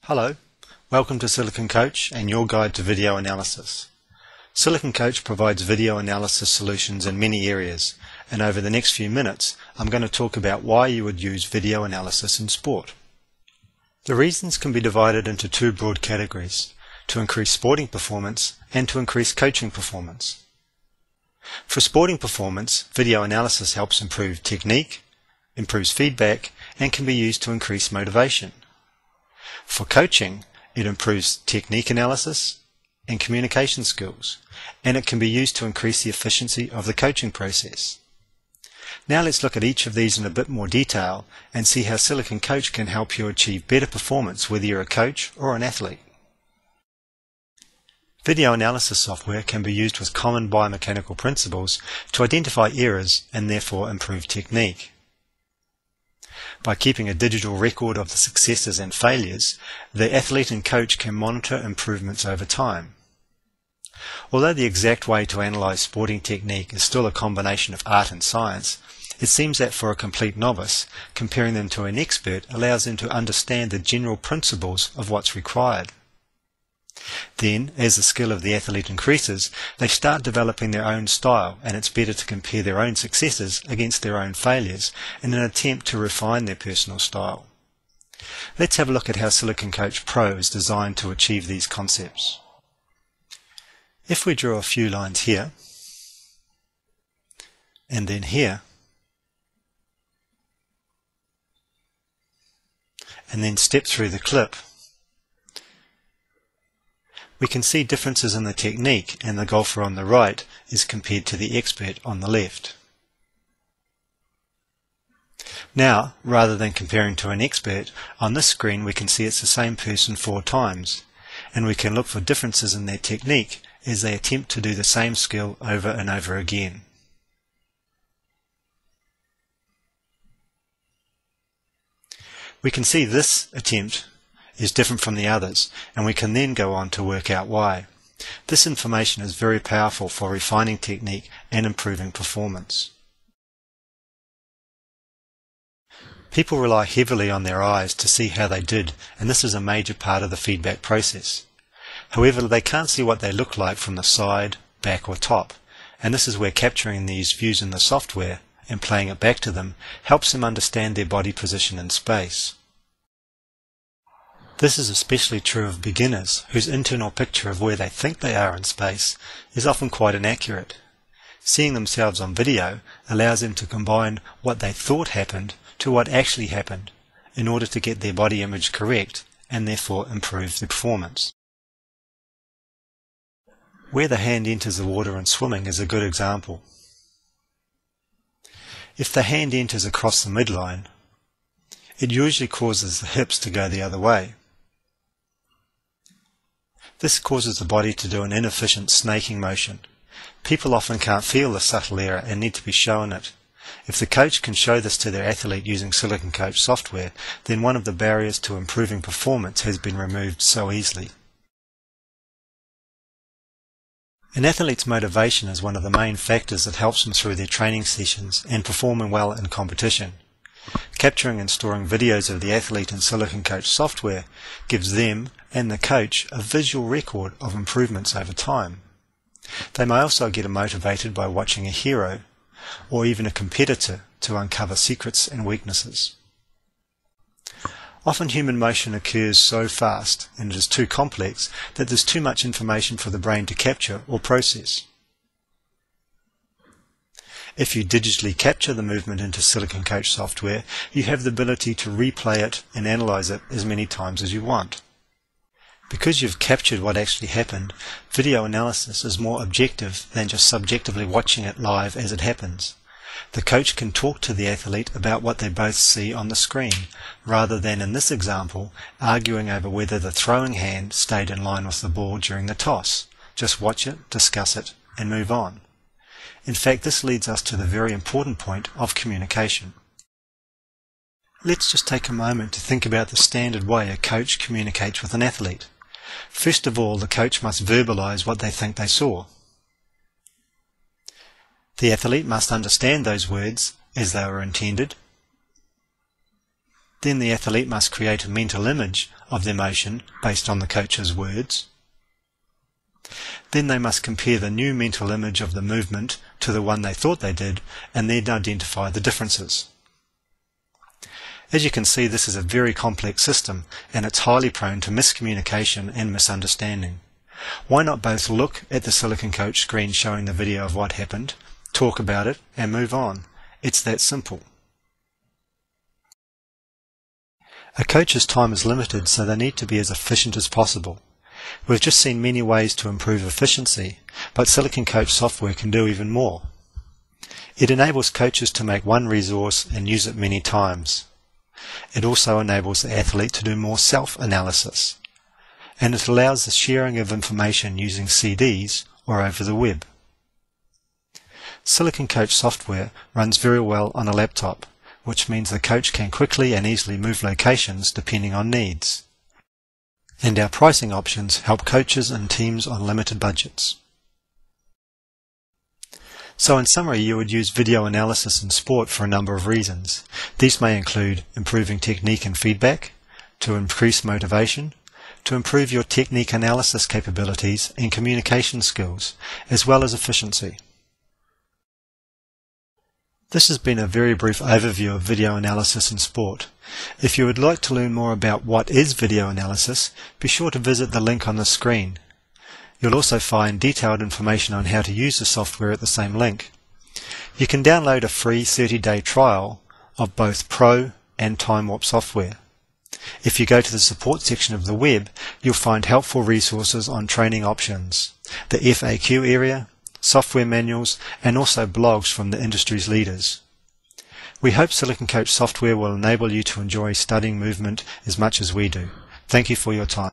Hello, welcome to Silicon Coach and your guide to video analysis. Silicon Coach provides video analysis solutions in many areas, and over the next few minutes I'm going to talk about why you would use video analysis in sport. The reasons can be divided into two broad categories: to increase sporting performance and to increase coaching performance. For sporting performance, video analysis helps improve technique, improves feedback, and can be used to increase motivation. For coaching, it improves technique analysis and communication skills, and it can be used to increase the efficiency of the coaching process. Now let's look at each of these in a bit more detail and see how Silicon Coach can help you achieve better performance whether you're a coach or an athlete. Video analysis software can be used with common biomechanical principles to identify errors and therefore improve technique. By keeping a digital record of the successes and failures, the athlete and coach can monitor improvements over time. Although the exact way to analyze sporting technique is still a combination of art and science, it seems that for a complete novice, comparing them to an expert allows them to understand the general principles of what's required. Then, as the skill of the athlete increases, they start developing their own style, and it's better to compare their own successes against their own failures in an attempt to refine their personal style. Let's have a look at how Silicon Coach Pro is designed to achieve these concepts. If we draw a few lines here, and then here, and then step through the clip, we can see differences in the technique, and the golfer on the right is compared to the expert on the left. Now, rather than comparing to an expert, on this screen we can see it's the same person 4 times, and we can look for differences in their technique as they attempt to do the same skill over and over again. We can see this attempt is different from the others, and we can then go on to work out why. This information is very powerful for refining technique and improving performance. People rely heavily on their eyes to see how they did, and this is a major part of the feedback process. However, they can't see what they look like from the side, back or top, and this is where capturing these views in the software and playing it back to them helps them understand their body position in space. This is especially true of beginners, whose internal picture of where they think they are in space is often quite inaccurate. Seeing themselves on video allows them to combine what they thought happened to what actually happened in order to get their body image correct and therefore improve their performance. Where the hand enters the water in swimming is a good example. If the hand enters across the midline, it usually causes the hips to go the other way. This causes the body to do an inefficient snaking motion. People often can't feel the subtle error and need to be shown it. If the coach can show this to their athlete using Silicon Coach software, then one of the barriers to improving performance has been removed so easily. An athlete's motivation is one of the main factors that helps them through their training sessions and performing well in competition. Capturing and storing videos of the athlete in Silicon Coach software gives them and the coach a visual record of improvements over time. They may also get motivated by watching a hero or even a competitor to uncover secrets and weaknesses. Often human motion occurs so fast and it is too complex that there's too much information for the brain to capture or process. If you digitally capture the movement into Silicon Coach software, you have the ability to replay it and analyze it as many times as you want. Because you've captured what actually happened, video analysis is more objective than just subjectively watching it live as it happens. The coach can talk to the athlete about what they both see on the screen, rather than, in this example, arguing over whether the throwing hand stayed in line with the ball during the toss. Just watch it, discuss it, and move on. In fact, this leads us to the very important point of communication. Let's just take a moment to think about the standard way a coach communicates with an athlete. First of all, the coach must verbalize what they think they saw. The athlete must understand those words as they were intended. Then the athlete must create a mental image of their motion based on the coach's words. Then they must compare the new mental image of the movement to the one they thought they did, and then identify the differences. As you can see, this is a very complex system, and it's highly prone to miscommunication and misunderstanding. Why not both look at the Silicon Coach screen showing the video of what happened, talk about it, and move on? It's that simple. A coach's time is limited, so they need to be as efficient as possible. We've just seen many ways to improve efficiency, but Silicon Coach software can do even more. It enables coaches to make one resource and use it many times. It also enables the athlete to do more self-analysis, and it allows the sharing of information using CDs or over the web. Silicon Coach software runs very well on a laptop, which means the coach can quickly and easily move locations depending on needs. And our pricing options help coaches and teams on limited budgets. So in summary, you would use video analysis in sport for a number of reasons. These may include improving technique and feedback, to increase motivation, to improve your technique analysis capabilities and communication skills, as well as efficiency. This has been a very brief overview of video analysis in sport. If you would like to learn more about what is video analysis, be sure to visit the link on the screen. You'll also find detailed information on how to use the software at the same link. You can download a free 30-day trial of both Pro and Time Warp software. If you go to the support section of the web, you'll find helpful resources on training options, the FAQ area, software manuals, and also blogs from the industry's leaders. We hope Silicon Coach software will enable you to enjoy studying movement as much as we do. Thank you for your time.